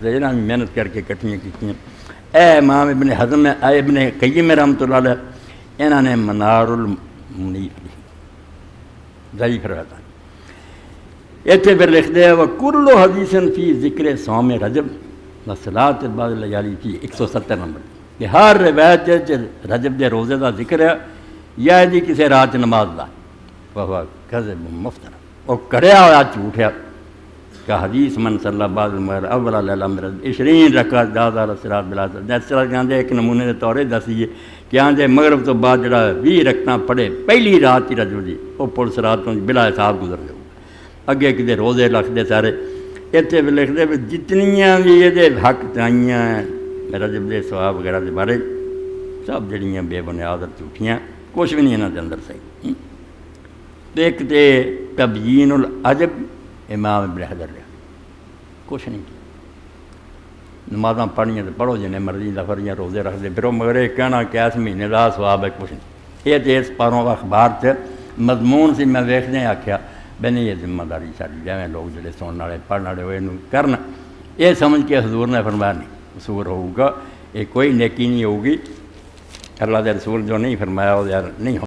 انہوں نے محنت کر کے کٹھیاں کی. اے امام ابن حزم ابن قیم رحمۃ اللہ علیہ انہوں نے منار المنیف لکھی ضعیف روایت. اتنے پھر لکھتے ہیں وکل حدیث فی ذکر صوم رجب وصلاۃ بعد لیالی کی 170 نمبر کہ ہر روایت رجب دے روزے دا ذکر ہے یا دی کسی رات نماز دا وہ کذب مفترا اور کریا ہوا جھوٹ ہے کہ حدیث من صلی اللہ بعد المغرب اول لیلہ من 20 رکعت داز علی الصراط بلا جس طرح کہ ایک نمونے دے طور دسیے کہ آندے مغرب تو بعد جڑا 20 رکعتاں پڑھے پہلی رات ہی رجب دی وہ پل صراط تو بلا حساب گزر جاؤ اگے کدے روزے لکھتے سارے. اتنے بھی لکھتے بھی جتنیاں بھی یہ حق تائیاں رجب دے ثواب وغیرہ دے بارے سب جڑیاں بے بنیاد اور جھوٹیاں کچھ بھی نہیں یہاں دے اندر صحیح. ایک تے تبیین العجب امام ابن حجر لیا کچھ نہیں کیا. نمازاں پڑھنیاں تو پڑھو جنہیں مرضی دفریاں روزے رکھ دے پھرو مگر یہ کہنا کہ اس مہینے دا ثواب ہے کچھ نہیں. یہ تو اس پاروں اخبار سے مضمون سے میں ویکھنے آکھیا بے نہیں یہ ذمہ داری ساری جیویں لوگ جڑے سننے والے پڑھنے والے ہوئے کرنا یہ سمجھ کے حضور نے فرمایا نہیں قصور ہوگا یہ کوئی نیکی نہیں ہوگی. اللہ دے رسول جو نہیں فرمایا وہ یار نہیں